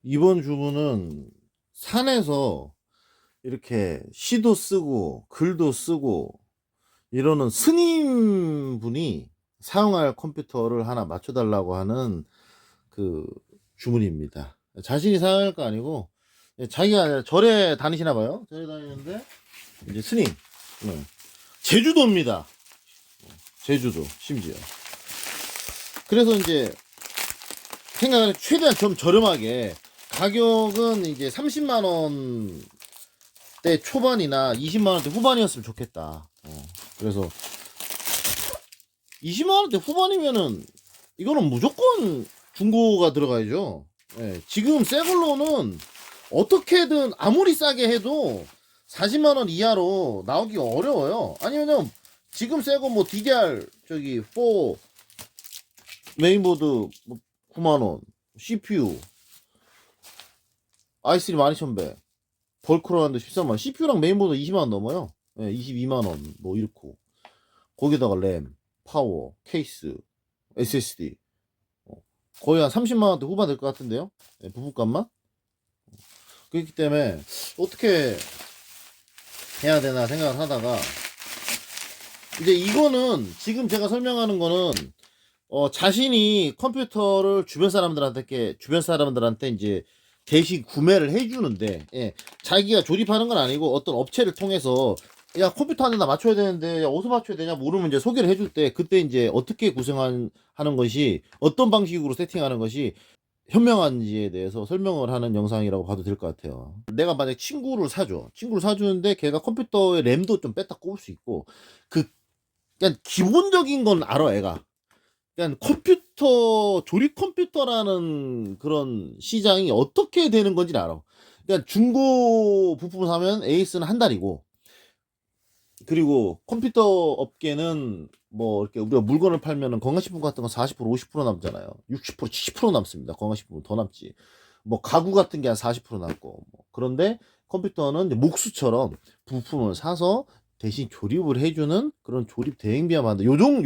이번 주문은 산에서 이렇게 시도 쓰고 글도 쓰고 이러는 스님분이 사용할 컴퓨터를 하나 맞춰달라고 하는 그 주문입니다. 자신이 사용할 거 아니고 자기가 절에 다니시나 봐요. 절에 다니는데 이제 스님, 제주도입니다. 제주도 심지어. 그래서 이제 생각을 최대한 좀 저렴하게, 가격은 이제 30만 원대 초반이나 20만 원대 후반이었으면 좋겠다. 그래서 20만 원대 후반이면은 이거는 무조건 중고가 들어가야죠. 예, 지금 새 걸로는 어떻게든 아무리 싸게 해도 40만 원 이하로 나오기 어려워요. 아니면 지금 새 거 뭐 DDR 저기 4 메인보드 뭐 9만 원, CPU i3 12100, 벌크로 하는데 13만 원, CPU랑 메인보드 20만 원 넘어요. 예, 22만 원 뭐 이렇고, 거기다가 램, 파워, 케이스, SSD 거의 한 30만 원대 후반 될 것 같은데요. 예, 부품값만. 그렇기 때문에 어떻게 해야 되나 생각을 하다가, 이제 이거는 지금 제가 설명하는 거는 자신이 컴퓨터를 주변 사람들한테 이제 대신 구매를 해주는데, 예, 자기가 조립하는 건 아니고 어떤 업체를 통해서 야 컴퓨터 하나 나 맞춰야 되는데 야 어디서 맞춰야 되냐 모르면 이제 소개를 해줄 때, 그때 이제 어떻게 구성하는 것이, 어떤 방식으로 세팅하는 것이 현명한지에 대해서 설명을 하는 영상이라고 봐도 될 것 같아요. 내가 만약 친구를 사주는데 걔가 컴퓨터에 램도 좀 뺐다 꼽을 수 있고, 그 그냥 기본적인 건 알아 애가. 그냥 컴퓨터, 조립 컴퓨터라는 그런 시장이 어떻게 되는 건지 알아. 그냥 중고 부품을 사면 에이스는 한 달이고, 그리고 컴퓨터 업계는 뭐 이렇게 우리가 물건을 팔면은 건강식품 같은 거 40% 50% 남잖아요. 60% 70% 남습니다. 건강식품은 더 남지. 뭐 가구 같은 게 한 40% 남고. 뭐. 그런데 컴퓨터는 이제 목수처럼 부품을 사서 대신 조립을 해주는 그런 조립 대행비와 만든 요런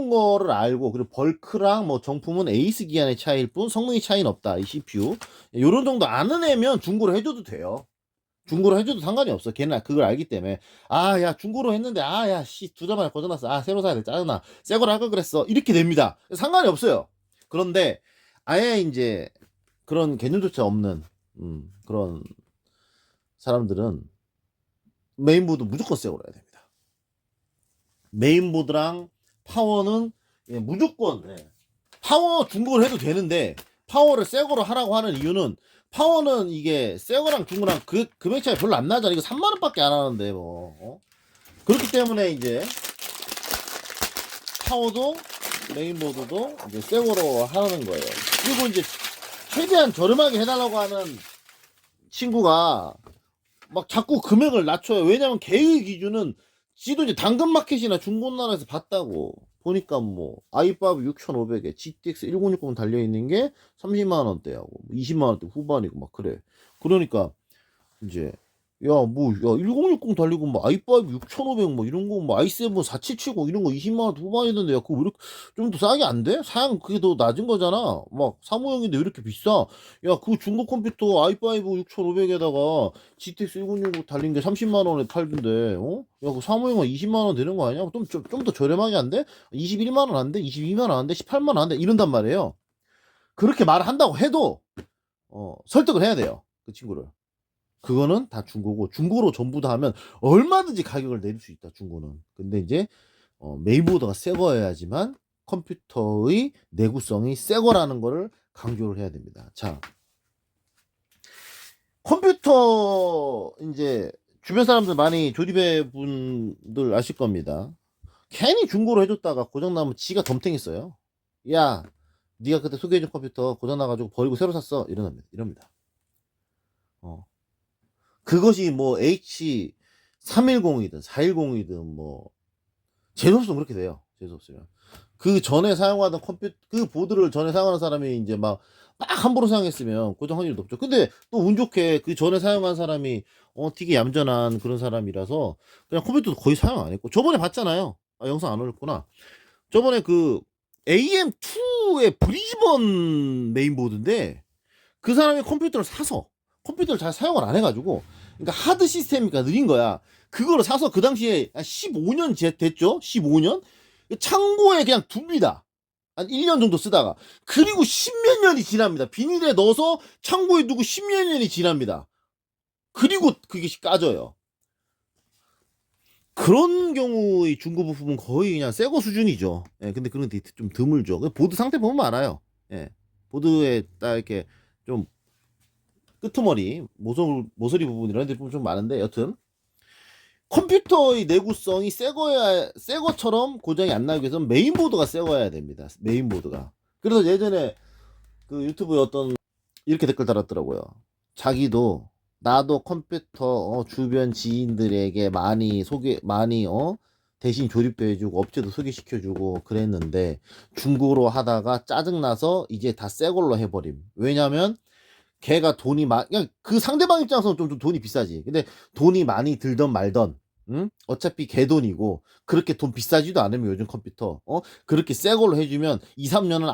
거를 알고, 그리고 벌크랑 뭐 정품은 에이스 기한의 차이일 뿐 성능이 차이는 없다. 이 CPU 요런 정도 아는 애면 중고로 해줘도 돼요. 중고로 해줘도 상관이 없어. 걔는 그걸 알기 때문에. 아, 야, 중고로 했는데, 아, 야, 씨, 두 달만에 고장났어. 아, 새로 사야 돼. 짜증나. 새 거로 할 걸 그랬어. 이렇게 됩니다. 상관이 없어요. 그런데, 아예 이제, 그런 개념조차 없는, 그런 사람들은 메인보드 무조건 새 거로 해야 됩니다. 메인보드랑 파워는, 예, 무조건, 예. 파워 중고를 해도 되는데, 파워를 새 거로 하라고 하는 이유는, 파워는 이게 새 거랑 중고랑 그 금액 차이 별로 안 나잖아. 이거 3만 원밖에 안 하는데 뭐. 그렇기 때문에 이제 파워도 메인보드도 이제 새 거로 하는 거예요. 그리고 이제 최대한 저렴하게 해달라고 하는 친구가 막 자꾸 금액을 낮춰요. 왜냐면 걔의 기준은 지도 이제 당근마켓이나 중고나라에서 봤다고 보니까, 뭐 i5 6500에 GTX 1060 달려있는 게 30만 원대하고 20만 원대 후반이고 막 그래. 그러니까 이제 야 뭐 야 1060 달리고 뭐 i5 6500 뭐 이런 거, 뭐 i7 4770 이런 거 20만 원 후반이던데, 야 그거 왜 이렇게 좀 더 싸게 안 돼? 사양 그게 더 낮은 거잖아. 막 사무용인데 왜 이렇게 비싸? 야 그 중고 컴퓨터 i5 6500에다가 GTX 1060 달린 게 30만 원에 팔던데, 야 그 사무용은 20만 원 되는 거 아니야? 좀 더 저렴하게 안 돼? 21만 원 안 돼? 22만 원 안 돼? 18만 원 안 돼? 이런단 말이에요. 그렇게 말을 한다고 해도 설득을 해야 돼요, 그 친구를. 그거는 다 중고고, 중고로 전부 다 하면 얼마든지 가격을 내릴 수 있다, 중고는. 근데 이제 메인보드가 새 거여야지만 컴퓨터의 내구성이 새 거라는 거를 강조를 해야 됩니다. 자, 컴퓨터 이제 주변 사람들 많이 조립해 분들 아실 겁니다. 괜히 중고로 해줬다가 고장나면 지가 덤탱이 써요. 야, 네가 그때 소개해준 컴퓨터 고장나가지고 버리고 새로 샀어. 이럽니다. 그것이 뭐 H310이든 410이든 뭐 재수없으면 그렇게 돼요. 재수없으면. 그 전에 사용하던 그 보드를 전에 사용하는 사람이 이제 막 함부로 사용했으면 고장 확률이 높죠. 근데 또 운 좋게 그 전에 사용한 사람이 되게 얌전한 그런 사람이라서 그냥 컴퓨터도 거의 사용 안 했고, 저번에 봤잖아요. 아, 영상 안 올렸구나. 저번에 그 AM2의 브리즈번 메인보드인데, 그 사람이 컴퓨터를 잘 사용을 안 해가지고, 그러니까 하드 시스템이니까 느린 거야. 그거를 사서 그 당시에 한 15년 됐죠? 15년? 창고에 그냥 둡니다. 한 1년 정도 쓰다가. 그리고 십몇 년이 지납니다. 비닐에 넣어서 창고에 두고 십몇 년이 지납니다. 그리고 그게 까져요. 그런 경우의 중고 부품은 거의 그냥 새거 수준이죠. 예, 근데 그런 게 좀 드물죠. 보드 상태 보면 알아요. 예, 보드에 딱 이렇게 좀 끄트머리, 모서리 부분 이런 데 보면 좀 많은데, 여튼 컴퓨터의 내구성이 새거처럼 고장이 안 나기 위해서는 메인보드가 새거여야 됩니다. 메인보드가. 그래서 예전에 그 유튜브에 어떤 이렇게 댓글 달았더라고요. 자기도 나도 컴퓨터 주변 지인들에게 많이 대신 조립도 해주고 업체도 소개시켜주고 그랬는데 중고로 하다가 짜증나서 이제 다 새 걸로 해버림. 왜냐면 걔가 그냥 그 상대방 입장에서는 좀 돈이 비싸지. 근데 돈이 많이 들던 말던, 응? 어차피 걔 돈이고, 그렇게 돈 비싸지도 않으면 요즘 컴퓨터, 그렇게 새 걸로 해주면 2, 3년은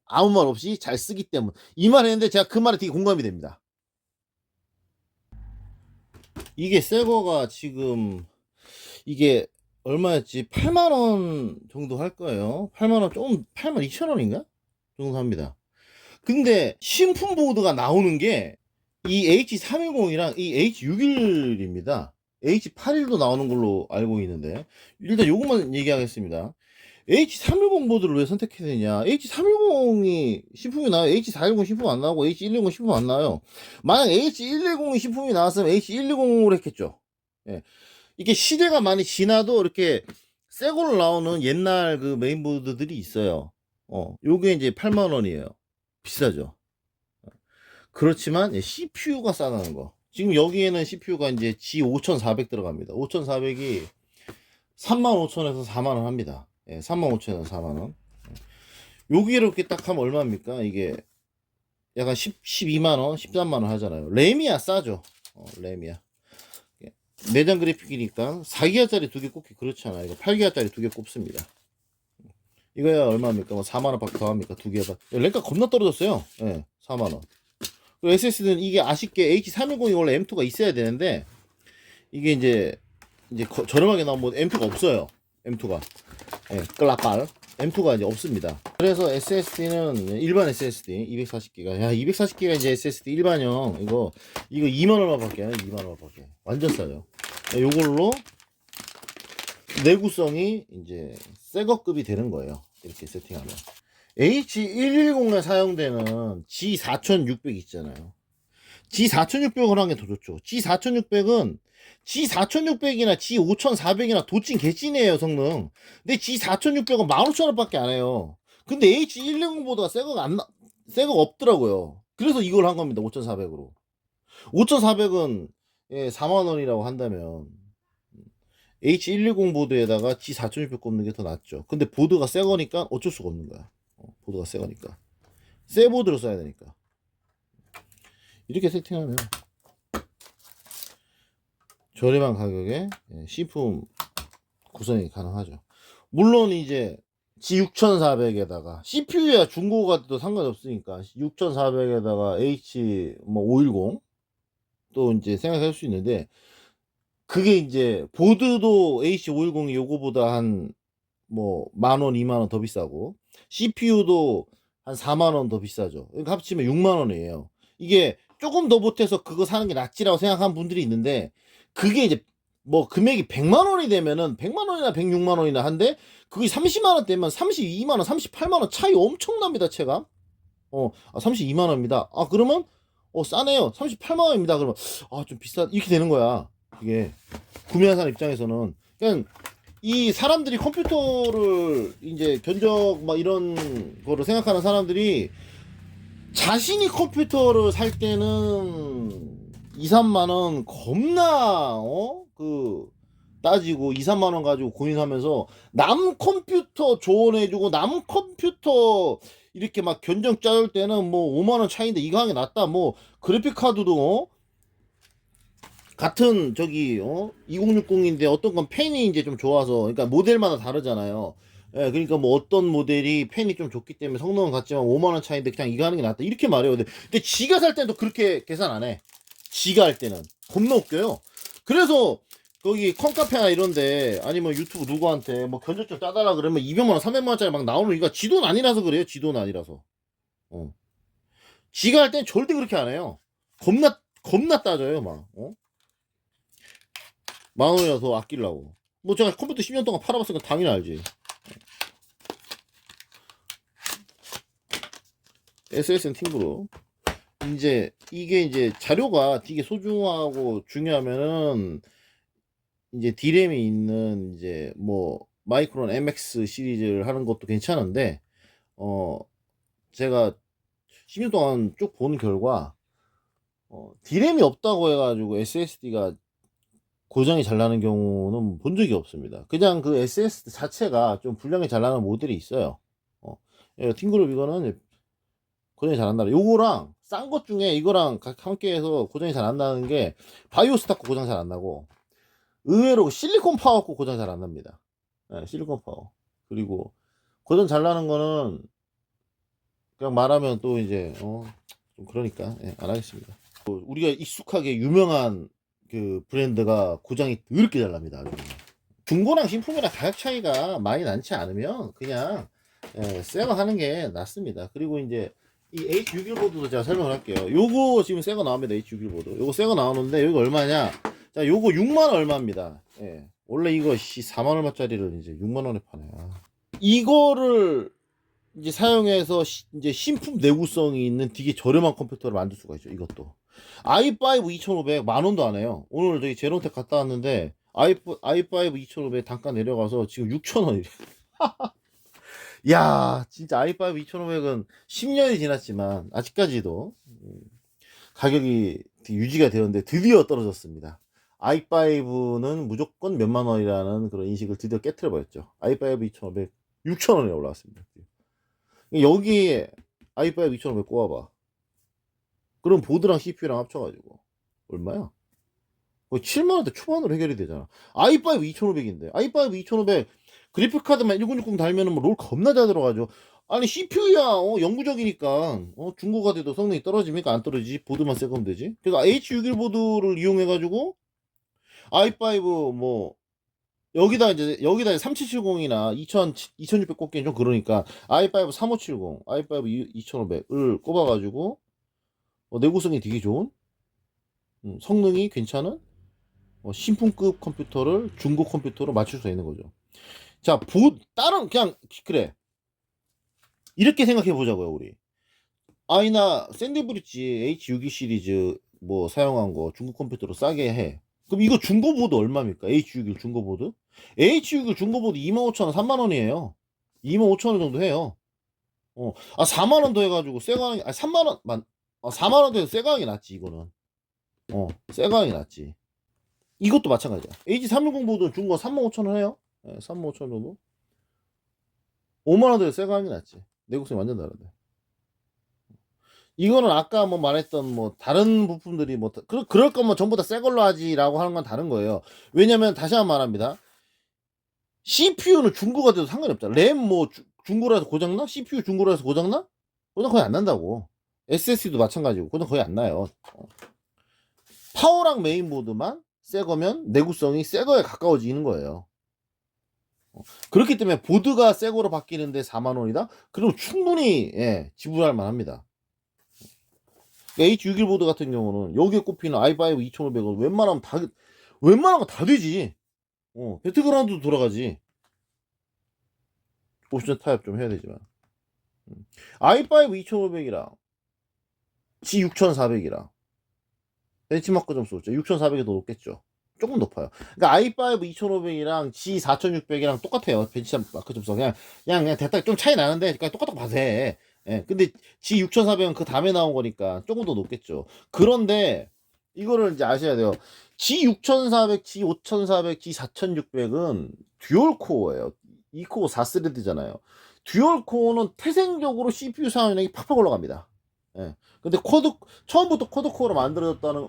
아무 말 없이 잘 쓰기 때문에. 이 말 했는데 제가 그 말에 되게 공감이 됩니다. 이게 새 거가 지금, 이게 얼마였지? 8만원 정도 할 거예요. 8만원, 8만 2천원인가? 정도 합니다. 근데 신품 보드가 나오는 게 이 H310이랑 이 H61입니다. H81도 나오는 걸로 알고 있는데, 일단 요것만 얘기하겠습니다. H310 보드를 왜 선택해야 되냐? H310이 신품이 나와요. H410 신품 안 나오고 H110 신품 안 나와요. 만약 H110이 신품이 나왔으면 H110으로 했겠죠. 예. 이게 시대가 많이 지나도 이렇게 새 걸로 나오는 옛날 그 메인보드들이 있어요. 요게 이제 8만 원이에요. 비싸죠. 그렇지만 CPU가 싸다는 거. 지금 여기에는 CPU가 이제 G5400 들어갑니다. 5400이 35,000원에서 4만원 합니다. 예, 35,000원에서 4만원. 여기를 이렇게 딱 하면 얼마입니까? 이게 약간 12만원, 13만원 하잖아요. 램이야 싸죠. 램이야. 내장 그래픽이니까 4기가짜리 두 개 꼽기 그렇잖아. 이거 8기가짜리 두 개 꼽습니다. 이거야 얼마입니까? 뭐 4만원 밖에 더 합니까? 두 개가. 램가 겁나 떨어졌어요. 예, 4만원. SSD는 이게 아쉽게 H310이 원래 M2가 있어야 되는데, 이게 이제 저렴하게 나온 뭐 M2가 없어요. M2가. 예, 끌라빨. M2가 이제 없습니다. 그래서 SSD는 일반 SSD 240기가. 야, 240기가 이제 SSD 일반형. 이거 2만 얼마밖에 안 해요. 2만 얼마밖에. 완전 싸요. 요걸로 내구성이 이제 새거급이 되는 거예요. 이렇게 세팅하면. H110에 사용되는 G4600 있잖아요. G4600을 하는 게 더 좋죠. G4600이나 G5400이나 도찐 개찐이에요, 성능. 근데 G4600은 15,000원밖에 안 해요. 근데 H110보다 새거가 없더라고요. 그래서 이걸 한 겁니다, 5,400으로. 5,400은 4만원이라고 한다면 H110 보드에다가 G4600 꼽는 게 더 낫죠. 근데 보드가 새 거니까 어쩔 수가 없는 거야. 보드가 새 거니까. 새 보드로 써야 되니까. 이렇게 세팅하면 저렴한 가격에 C품 구성이 가능하죠. 물론 이제 G6400에다가 CPU야 중고가 또 상관없으니까 6400에다가 H510 또 이제 생각할 수 있는데, 그게 이제 보드도 H510이 요거보다 한 뭐 만원, 2만원 더 비싸고 CPU도 한 4만원 더 비싸죠. 그러니까 합치면 6만원이에요. 이게 조금 더 보태서 그거 사는 게 낫지라고 생각하는 분들이 있는데, 그게 이제 뭐 금액이 100만원이 되면은 100만원이나 106만원이나 한데, 그게 30만원 되면 32만원, 38만원 차이 엄청납니다. 체감. 32만원입니다. 그러면 싸네요. 38만원입니다. 그러면 좀 비싸, 이렇게 되는 거야. 이게 구매한 사람 입장에서는 그냥 이 사람들이 컴퓨터를 이제 견적 막 이런 거를 생각하는 사람들이 자신이 컴퓨터를 살 때는 2, 3만원 겁나 따지고 2, 3만원 가지고 고민하면서 남 컴퓨터 조언해주고 남 컴퓨터 이렇게 막 견적 짜줄 때는 뭐 5만원 차이인데 이거 하는 게 낫다. 뭐 그래픽 카드도 같은 2060인데 어떤 건 펜이 이제 좀 좋아서, 그러니까 모델마다 다르잖아요. 예, 그러니까 뭐 어떤 모델이 펜이 좀 좋기 때문에 성능은 같지만 5만원 차이인데 그냥 이거 하는 게 낫다. 이렇게 말해요. 근데 지가 살 때는 또 그렇게 계산 안 해. 지가 할 때는. 겁나 웃겨요. 그래서 거기 컴카페나 이런데 아니면 유튜브 누구한테 뭐 견적좀 짜달라 그러면 200만원, 300만원짜리 막 나오는 이유가 지 돈 아니라서 그래요. 지 돈 아니라서. 어. 지가 할 땐 절대 그렇게 안 해요. 겁나 따져요, 막. 어? 10,000원이라도 더 아끼려고. 뭐 제가 컴퓨터 10년 동안 팔아봤으니까 당연히 알지. SSN 팀그룹. 이제 이게 이제 자료가 되게 소중하고 중요하면은 이제 D램이 있는 이제 뭐 마이크론 MX 시리즈를 하는 것도 괜찮은데 어 제가 10년 동안 쭉 본 결과 D램이 없다고 해가지고 SSD가 고장이 잘 나는 경우는 본 적이 없습니다. 그냥 그 SSD 자체가 좀 불량이 잘 나는 모델이 있어요. 예, 팀그룹 이거는 고장이 잘 안 나요. 요거랑 싼 것 중에 이거랑 함께 해서 고장이 잘 안 나는 게 바이오스타코 고장 잘 안 나고 의외로 실리콘 파워코 고장 잘 안 납니다. 예, 실리콘 파워. 그리고 고장 잘 나는 거는 그냥 말하면 또 이제 좀 그러니까 예, 안 하겠습니다. 우리가 익숙하게 유명한 그 브랜드가 고장이 더럽게 잘 납니다. 아주. 중고랑 신품이랑 가격 차이가 많이 나지 않으면 그냥 새거 하는 게 낫습니다. 그리고 이제 이 H61 보드도 제가 설명을 할게요. 요거 지금 새거 나옵니다. H61 보드. 요거 새거 나오는데 여기 얼마냐? 자, 요거 6만원 얼마입니다. 예. 원래 이거 4만 얼마짜리를 이제 6만 원에 파네. 이거를 이제 사용해서 이제 신품 내구성이 있는 되게 저렴한 컴퓨터를 만들 수가 있죠. 이것도 i5 2500 만원도 안 해요. 오늘 저기 제로텍 갔다 왔는데 i5 2500 단가 내려가서 지금 6,000원이래. 야, 진짜 i5 2500은 10년이 지났지만 아직까지도 가격이 유지가 되었는데 드디어 떨어졌습니다. i5는 무조건 몇만 원이라는 그런 인식을 드디어 깨트려 버렸죠. i5 2500 6,000원에 올라왔습니다. 여기에 i5 2500 꼽아봐. 그럼 보드랑 CPU랑 합쳐가지고 얼마야? 거의 7만원대 초반으로 해결이 되잖아. i5 2500인데 i5 2500 그래픽카드만 1060 달면은 뭐 롤 겁나 잘 들어가죠. 아니 CPU야 영구적이니까 중고가 돼도 성능이 떨어집니까? 안 떨어지지. 보드만 새거면 되지. 그래서 H61 보드를 이용해가지고 i5 뭐 여기다 3770이나 2600 꼽기엔 좀 그러니까 i5 3570, i5 2500을 꼽아가지고 내구성이 되게 좋은 성능이 괜찮은 신품급 컴퓨터를 중고 컴퓨터로 맞출 수 있는 거죠. 자, 다른 그냥 그래 이렇게 생각해 보자고요. 우리 아이나 샌드브릿지 H62 시리즈 뭐 사용한 거 중고 컴퓨터로 싸게 해. 그럼 이거 중고 보드 얼마입니까? H61 중고 보드? H61 중고 보드 25,000원, 3만원이에요. 25,000원 정도 해요. 4만원 더 해가지고 새거 하는 게, 3만원, 4만원 더 해서 새거 하는 게 낫지, 이거는. 새거 하는 게 낫지. 이것도 마찬가지야. H360 보드는 중고 35,000원 해요. 35,000원 정도? 5만원 더 해서 새거 하는 게 낫지. 내구성이 완전 다른데. 이거는 아까 뭐 말했던 뭐 다른 부품들이 뭐 그럴 거면 전부 다 새 걸로 하지라고 하는 건 다른 거예요. 왜냐면 다시 한번 말합니다. CPU는 중고가 돼도 상관이 없잖아. 램 뭐 중고라서 고장나? CPU 중고라서 고장나? 고장 거의 안 난다고. SSD도 마찬가지고 고장 거의 안 나요. 파워랑 메인보드만 새 거면 내구성이 새 거에 가까워지는 거예요. 그렇기 때문에 보드가 새 거로 바뀌는데 4만 원이다? 그럼 충분히 지불할 만합니다. H61 보드 같은 경우는 여기에 꼽히는 i5 2500은 웬만하면 다 되지. 배틀그라운드도 돌아가지. 옵션 타협 좀 해야 되지만. i5 2500이랑 G6400이랑 벤치마크 점수 6400이 더 높겠죠. 조금 높아요. 그러니까 i5 2500이랑 G4600이랑 똑같아요. 벤치마크 점수 그냥 대딱 좀 차이 나는데 그냥 똑같다고 봐도 돼. 근데 G6400은 그 다음에 나온 거니까 조금 더 높겠죠. 그런데 이거를 이제 아셔야 돼요. G6400, G5400, G4600은 듀얼 코어예요. 2코어 4스레드잖아요. 듀얼 코어는 태생적으로 CPU 사용량이 팍팍 올라갑니다. 근데 처음부터 쿼드 코어로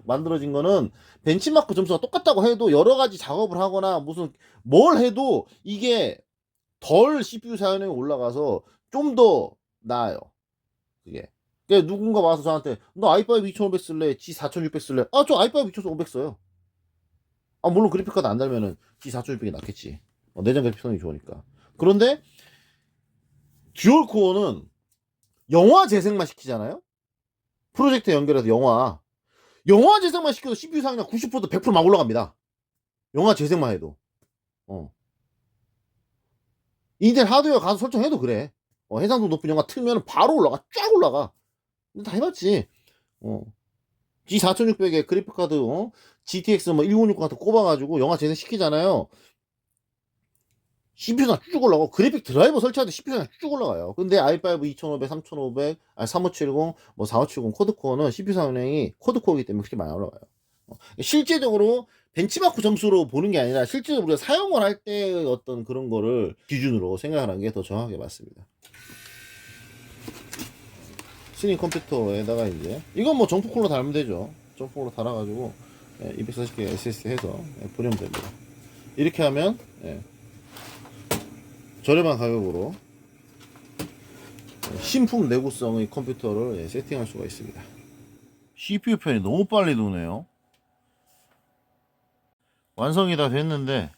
만들어진 거는 벤치마크 점수가 똑같다고 해도 여러 가지 작업을 하거나 무슨 뭘 해도 이게 덜 CPU 사용량이 올라가서 좀 더 나아요. 그게. 그러니까 누군가 와서 저한테 너 i5 2500 쓸래? G4600 쓸래? 아, 저 i5 2500 써요. 아, 물론 그래픽카드 안 달면은 G4600이 낫겠지. 내장 그래픽 성능이 좋으니까. 그런데 듀얼 코어는 영화 재생만 시키잖아요. 프로젝터 연결해서 영화 재생만 시켜도 CPU 사용량 90%도 100%막 올라갑니다. 영화 재생만 해도. 어. 인텔 하드웨어 가서 설정해도 그래. 해상도 높은 영화 틀면 바로 올라가. 쫙 올라가. 다 해봤지. 어. G4600에 그래픽카드, GTX 뭐 1060 같은 거 꼽아가지고 영화 재생 시키잖아요. CPU가 쭉 올라가고, 그래픽 드라이버 설치할 때 CPU가 쭉 올라가요. 근데 i5 2500, 3500, 3570, 뭐 4570 코드코어는 CPU 사용량이 코드코어이기 때문에 그렇게 많이 올라가요. 실제적으로 벤치마크 점수로 보는 게 아니라 실제로 우리가 사용을 할 때 어떤 그런 거를 기준으로 생각하는 게 더 정확하게 맞습니다. 스님 컴퓨터에다가 이제 이건 뭐 정품 쿨러 달면 되죠. 정품 쿨러 달아가지고 240개 SSD 해서 보내면 됩니다. 이렇게 하면 저렴한 가격으로 신품 내구성의 컴퓨터를 세팅할 수가 있습니다. CPU 편이 너무 빨리 도네요. 완성이 다 됐는데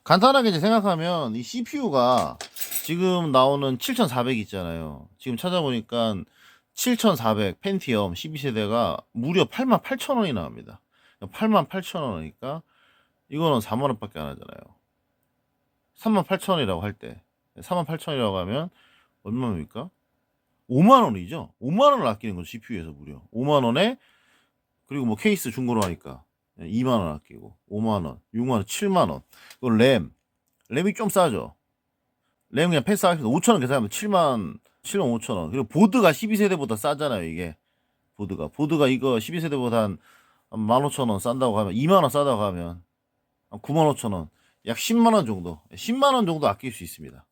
간단하게 이제 생각하면 이 CPU가 지금 나오는 7400 있잖아요. 지금 찾아보니까 7400 펜티엄 12세대가 무려 88,000원이 나옵니다. 88,000원이니까 이거는 4만원 밖에 안 하잖아요. 38,000원이라고 할 때 38,000원이라고 하면 얼마입니까? 5만원이죠. 5만원을 아끼는 거죠. CPU에서 무려 5만원에, 그리고 뭐 케이스 중고로 하니까 2만원 아끼고 5만원, 6만원, 7만원. 이거 램이 좀 싸죠. 램 그냥 패스하면서 5천원 계산하면 7만 5천원. 그리고 보드가 12세대보다 싸잖아요. 이게 보드가 이거 12세대보다 한 15,000원 싼다고 하면, 2만원 싸다고 하면 95,000원, 약 10만원 정도, 10만원 정도 아낄 수 있습니다.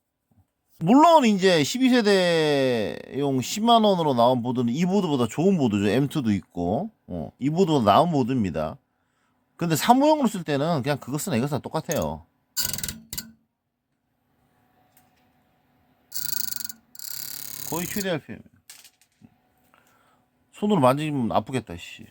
물론 이제 12세대용 10만원으로 나온 보드는 이 보드보다 좋은 보드죠. M2도 있고 이 보드보다 나은 보드입니다. 근데 사무용으로 쓸 때는 그냥 그거 쓰나 이거 쓰나 똑같아요. 거의 최대 RPM. 손으로 만지면 아프겠다 씨.